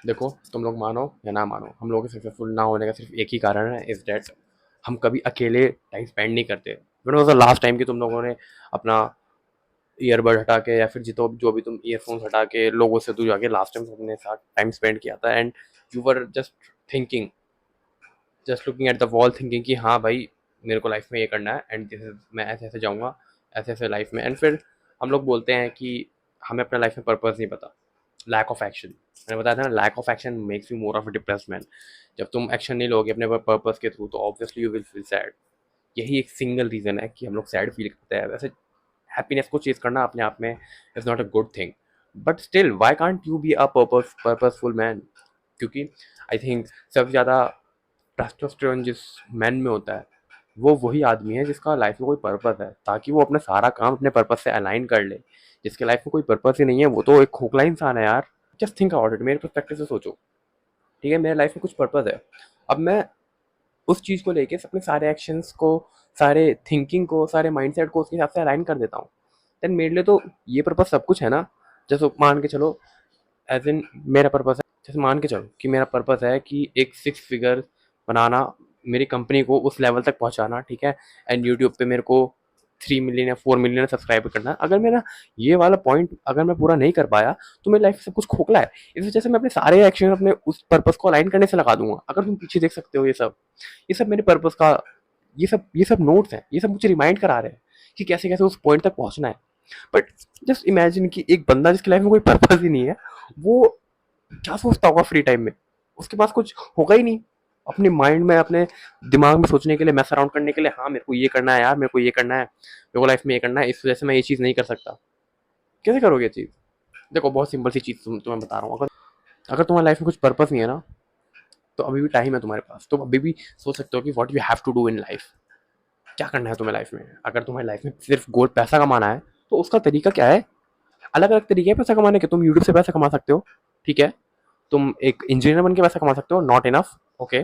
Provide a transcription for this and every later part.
देखो, तुम लोग मानो या ना मानो, हम लोगों के सक्सेसफुल ना होने का सिर्फ एक ही कारण है, इज दैट हम कभी अकेले टाइम स्पेंड नहीं करते। When was the last time कि तुम लोगों ने अपना ईयरबड हटा के या फिर जितो जो भी तुम ईयरफोन्स हटा के लोगों से दूर जाके लास्ट टाइम अपने साथ टाइम स्पेंड किया था, and you were just thinking, just looking at the wall thinking कि हाँ भाई, मेरे को लाइफ में ये करना है एंड दिस इज, मैं ऐसे ऐसे जाऊँगा, ऐसे ऐसे लाइफ में। एंड फिर हम लोग बोलते हैं कि हमें अपने लाइफ में पर्पस नहीं पता, लैक ऑफ एक्शन। मैंने बताया था ना, lack of action makes you more of a depressed man. जब तुम एक्शन नहीं लोगे अपने पर्पस के थ्रू तो obviously you will feel sad. यही एक सिंगल रीज़न है कि हम लोग सैड फील करते हैं। वैसे हैप्पीनेस को चेज करना अपने आप में is not a good thing, but still why can't you be a purposeful man? क्योंकि आई थिंक सबसे ज़्यादा टेस्टोस्टेरोन जिस मैन में होता है वो वही आदमी है जिसका लाइफ में कोई पर्पस है, ताकि वो अपना सारा काम अपने पर्पस से अलाइन कर ले। जिसके लाइफ में कोई पर्पस ही नहीं है वो तो एक खोखला इंसान है यार। जस्ट थिंक अबाउट इट, मेरे पर्सपेक्टिव से सोचो। ठीक है, मेरे लाइफ में कुछ पर्पस है, अब मैं उस चीज़ को लेके अपने सारे एक्शंस को, सारे थिंकिंग को, सारे माइंडसेट को उसके हिसाब से अलाइन कर देता हूँ। देन मेरे लिए तो ये पर्पस सब कुछ है ना। जैसे मान के चलो, एज इन मेरा पर्पस है, जैसे मान के चलो कि मेरा पर्पस है कि एक 6 फिगर बनाना, मेरी कंपनी को उस लेवल तक पहुंचाना, ठीक है, एंड यूट्यूब पे मेरे को 3 मिलियन या 4 मिलियन सब्सक्राइबर करना है। अगर मेरा ये वाला पॉइंट अगर मैं पूरा नहीं कर पाया तो मेरी लाइफ सब कुछ खोखला है। इस वजह से मैं अपने सारे एक्शन अपने उस पर्पस को अलाइन करने से लगा दूंगा। अगर तुम पीछे देख सकते हो, ये सब मेरे पर्पस का, ये सब नोट्स हैं, ये सब मुझे रिमाइंड करा रहे हैं कि कैसे कैसे उस पॉइंट तक पहुंचना है। बट जस्ट इमेजिन कि एक बंदा जिसकी लाइफ में कोई पर्पस ही नहीं है, वो क्या सोचता होगा फ्री टाइम में? उसके पास कुछ होगा ही नहीं अपने माइंड में, अपने दिमाग में सोचने के लिए, मैस अराउंड करने के लिए। हाँ, मेरे को ये करना है यार, मेरे को ये करना है, मेरे को लाइफ में ये करना है, इस वजह से मैं ये चीज़ नहीं कर सकता। कैसे करोगे ये चीज़? देखो, बहुत सिंपल सी चीज़ तुम्हें बता रहा हूँ। अगर अगर तुम्हारी लाइफ में कुछ पर्पस नहीं है ना, तो अभी भी टाइम है तुम्हारे पास। तुम अभी भी सोच सकते हो कि what you have to do in life. क्या करना है तुम्हें लाइफ में? अगर तुम्हारी लाइफ में सिर्फ गोल पैसा कमाना है तो उसका तरीका क्या है? अलग अलग तरीके हैं पैसा कमाने के। तुम यूट्यूब से पैसा कमा सकते हो, ठीक है। तुम एक इंजीनियर बन के पैसा कमा सकते हो, नॉट इनफ, ओके।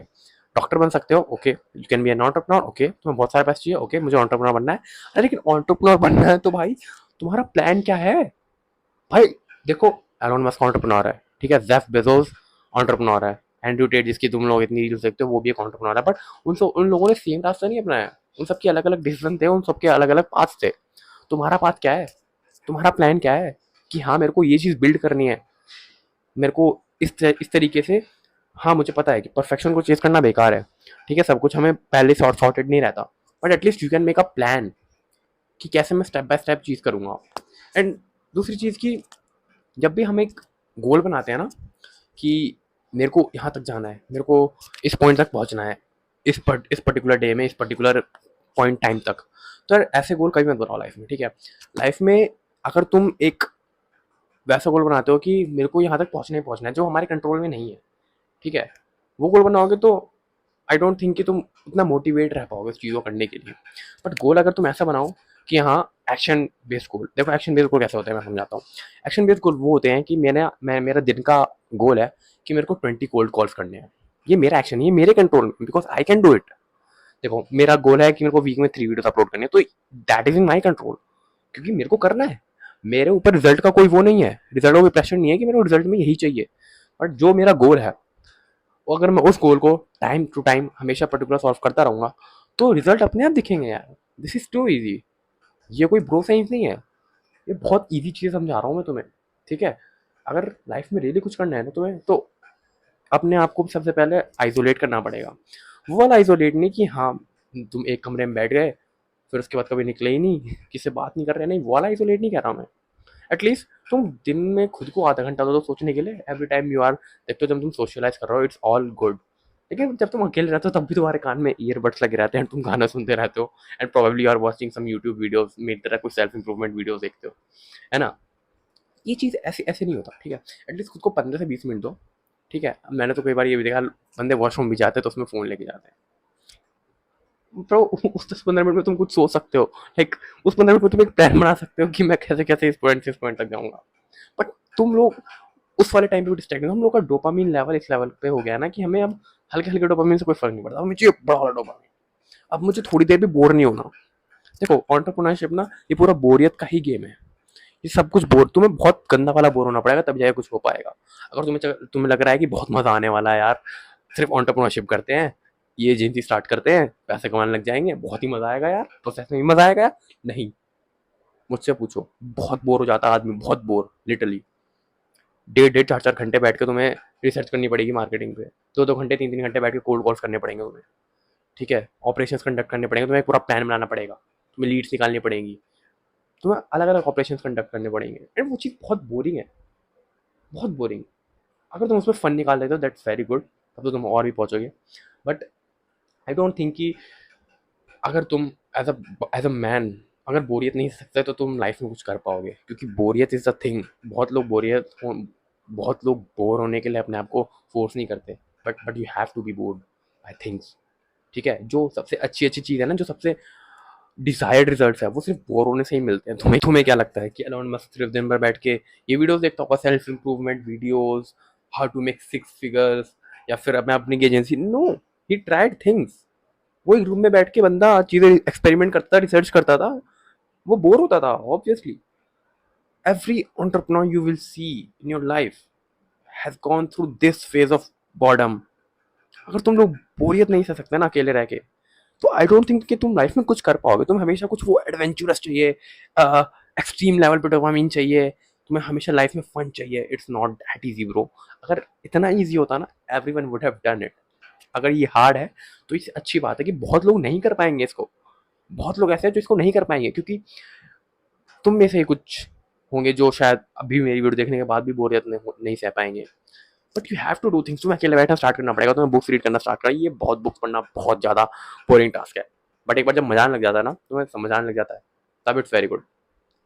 डॉक्टर बन सकते हो, okay. You can be an entrepreneur, okay. तुम्हें बहुत सारे पैसे चाहिए, ओके, मुझे एंटरप्रेन्योर बनना है। अरे लेकिन एंटरप्रेन्योर बनना है तो भाई तुम्हारा प्लान क्या है? भाई देखो, एलोन मस्क एंटरप्रेन्योर है, ठीक है, जेफ बेजोस एंटरप्रेन्योर है, एंड्रयू टेट जिसकी तुम लोग इतनी रील्स देखते हो वो भी एक एंटरप्रेन्योर है। बट उन लोगों ने सेम रास्ता नहीं अपनाया। उन सबके अलग अलग डिसीजन थे, उन सबके अलग अलग पाथ थे। तुम्हारा पाथ क्या है? तुम्हारा प्लान क्या है? कि हाँ, मेरे को ये चीज़ बिल्ड करनी है, मेरे को इस तरीके से। हाँ, मुझे पता है कि परफेक्शन को चेज करना बेकार है, ठीक है, सब कुछ हमें पहले सॉर्टेड नहीं रहता। But at least you can make a plan कि कैसे मैं स्टेप बाय स्टेप चीज़ करूँगा। एंड दूसरी चीज़ की, जब भी हम एक गोल बनाते हैं ना कि मेरे को यहाँ तक जाना है, मेरे को इस पॉइंट तक पहुँचना है, इस पर्टिकुलर डे में, इस पर्टिकुलर पॉइंट टाइम तक, तो यार ऐसे गोल कभी मत बनाओ लाइफ में, ठीक है। लाइफ में अगर तुम एक वैसा गोल बनाते हो कि मेरे को यहाँ तक पहुँचना ही पहुँचना है, जो हमारे कंट्रोल में नहीं है, ठीक है, वो गोल बनाओगे तो आई डोंट थिंक कि तुम उतना मोटिवेट रह पाओगे उस चीज़ को करने के लिए। बट गोल अगर तुम ऐसा बनाओ कि हाँ, एक्शन बेस्ड गोल। देखो, एक्शन बेस्ड गोल कैसे होता है मैं समझाता हूँ। एक्शन बेस्ड गोल वो होते हैं कि मेरा दिन का गोल है कि मेरे को 20 कोल्ड कॉल्स करने हैं। ये मेरा एक्शन, ये मेरे कंट्रोल में, because I can do it. देखो, मेरा गोल है कि मेरे को वीक में 3 वीडियोस अपलोड करने हैं, तो that is in my control, क्योंकि मेरे को करना है। मेरे ऊपर रिजल्ट का कोई वो नहीं है, रिजल्ट का कोई प्रेशर नहीं है कि मेरे को रिजल्ट में यही चाहिए। बट जो मेरा गोल है, वो अगर मैं उस गोल को टाइम टू टाइम हमेशा पर्टिकुलर सॉल्व करता रहूंगा तो रिजल्ट अपने आप दिखेंगे यार। This is too easy. ये कोई ब्रो साइंस नहीं है, ये बहुत इजी चीज़ समझा रहा हूँ मैं तुम्हें, ठीक है। अगर लाइफ में रियली कुछ करना है ना तुम्हें, तो अपने आप को सबसे पहले आइसोलेट करना पड़ेगा। वो वाला आइसोलेट नहीं कि हाँ, तुम एक कमरे में बैठ गए फिर उसके बाद कभी निकले ही नहीं, किसी से बात नहीं कर रहे, नहीं, वो वाला आइसोलेट नहीं कह रहा हूँ मैं। एटलीस्ट तुम दिन में खुद को आधा घंटा दो तो सोचने के लिए, एवरी टाइम यू आर, देखते हो जब तुम सोशलाइज कर रहे हो इट्स ऑल गुड। लेकिन जब तुम अकेले रहते हो तब भी तुम्हारे कान में ईयरबड्स लगे रहते हैं, तुम गाना सुनते रहते हो, and probably you are watching some YouTube videos, मेरी तरह कुछ सेल्फ इंप्रूवमेंट वीडियोस देखते हो, है ना। ये चीज़ ऐसे ऐसे नहीं होता, ठीक है। एटलीस्ट खुद को 15 से 20 मिनट दो, ठीक है। मैंने तो कई बार ये भी देखा, बंदे वॉशरूम भी जाते हैं तो उसमें फ़ोन लेके जाते हैं। तो उस 10-15 मिनट में तुम कुछ सोच सकते हो, लाइक उस 15 मिनट में तुम एक प्लान बना सकते हो कि मैं कैसे कैसे इस पॉइंट से इस पॉइंट तक जाऊंगा। बट तुम लोग उस वाले टाइम पे भी डिस्ट्रैक्ट, हम लोग का डोपामीन लेवल इस लेवल पे हो गया ना कि हमें अब हल्के हल्के डोपामीन से कोई फर्क नहीं पड़ता, हमें चाहिए बड़ा वाला डोपामीन। अब मुझे थोड़ी देर भी बोर नहीं होना। देखो, एंटरप्रेन्योरशिप ना, ये पूरा बोरियत का ही गेम है। ये सब कुछ बोर, तुम्हें बहुत गंदा वाला बोर होना पड़ेगा तब जाके कुछ हो पाएगा। अगर तुम्हें लग रहा है कि बहुत मजा आने वाला है यार, सिर्फ एंटरप्रेन्योरशिप करते हैं, ये एजेंसी स्टार्ट करते हैं, पैसे कमाने लग जाएंगे, बहुत ही मजा आएगा यार, प्रोसेस में भी मजा आएगा यार, नहीं। मुझसे पूछो, बहुत बोर हो जाता है आदमी, बहुत बोर, लिटरली। 1.5 1.5 4 4 घंटे बैठ के तुम्हें रिसर्च करनी पड़ेगी मार्केटिंग पे, 2 2 घंटे 3 3 घंटे बैठ के कोल्ड कॉल्स करने पड़ेंगे तुम्हें, ठीक है, ऑपरेशंस कंडक्ट करने पड़ेंगे तुम्हें, एक पूरा प्लान बनाना पड़ेगा, तुम्हें लीड्स निकालनी पड़ेंगी, तुम्हें अलग अलग ऑपरेशंस कंडक्ट करने पड़ेंगे, एंड वो चीज़ बहुत बोरिंग है, बहुत बोरिंग। अगर तुम उसमें फन निकाल देते हो दैट्स वेरी गुड, तब तो तुम और भी पहुंचोगे। बट आई डोंट थिंक कि अगर तुम एज अ मैन अगर बोरियत नहीं सकते तो तुम लाइफ में कुछ कर पाओगे, क्योंकि बोरियत इज अ थिंग। बहुत लोग बोर होने के लिए अपने आप को फोर्स नहीं करते, but you have to be bored by things, ठीक है। जो सबसे अच्छी अच्छी चीज़ है ना, जो सबसे डिजायर्ड रिजल्ट्स है, वो सिर्फ बोर होने से ही मिलते हैं। तुम्हें क्या लगता है कि एलोन मस्क सिर्फ दिन भर बैठ के ये वीडियोस देखता होगा, self improvement videos, how to make 6 figures, या फिर मैं अपनी agency, no, he tried things. वो एक रूम में बैठ के बंदा चीजें एक्सपेरिमेंट करता, रिसर्च करता था, वो बोर होता था obviously. Every entrepreneur you will see in your life has gone through this phase of boredom. अगर तुम लोग बोरियत नहीं सह सकते ना अकेले रह के, तो आई डोंट थिंक कि तुम लाइफ में कुछ कर पाओगे। तुम्हें हमेशा कुछ वो एडवेंचरस चाहिए, एक्सट्रीम लेवल पे डोपामिन चाहिए, तुम्हें हमेशा लाइफ में फन चाहिए। It's not that easy bro. अगर इतना इजी होता ना, everyone would have done it. अगर ये हार्ड है तो इससे अच्छी बात है कि बहुत लोग नहीं कर पाएंगे इसको। बहुत लोग ऐसे हैं जो इसको नहीं कर पाएंगे, क्योंकि तुम में से ही कुछ होंगे जो शायद अभी मेरी वीडियो देखने के बाद भी बोरियत नहीं सह पाएंगे। But you have to do things. तुम्हें अकेले बैठना स्टार्ट करना पड़ेगा, तुम्हें बुक्स रीड करना स्टार्ट करा। ये बहुत बुक्स पढ़ना बहुत ज़्यादा बोरिंग टास्क है, बट एक बार जब मजा आने लग जाता है ना, तुम्हें समझ आने लग जाता है, तब इट्स वेरी गुड,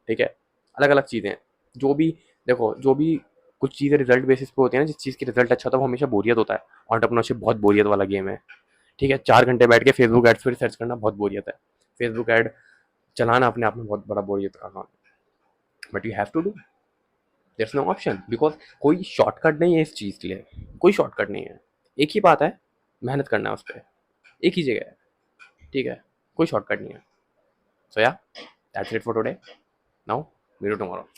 ठीक है। अलग अलग चीज़ें हैं, जो भी देखो, जो भी कुछ चीज़ें रिजल्ट बेसिस पे होती है ना, जिस चीज़ की रिजल्ट अच्छा होता है वो हमेशा बोरियत होता है। एंटरप्रेन्योरशिप बहुत बोरियत वाला गेम है, ठीक है। 4 घंटे बैठ के फेसबुक एड्स पर रिसर्च करना बहुत बोरियत है। फेसबुक एड चलाना अपने आप में बहुत बड़ा बोरियत का काम है, but you have to do, there no option, because कोई शॉर्टकट नहीं है इस चीज़ के लिए, कोई शॉर्टकट नहीं है। एक ही बात है, मेहनत करना है उस पर, एक ही जगह है, ठीक है, कोई शॉर्टकट नहीं है। सो या that's it for today, now meet you tomorrow.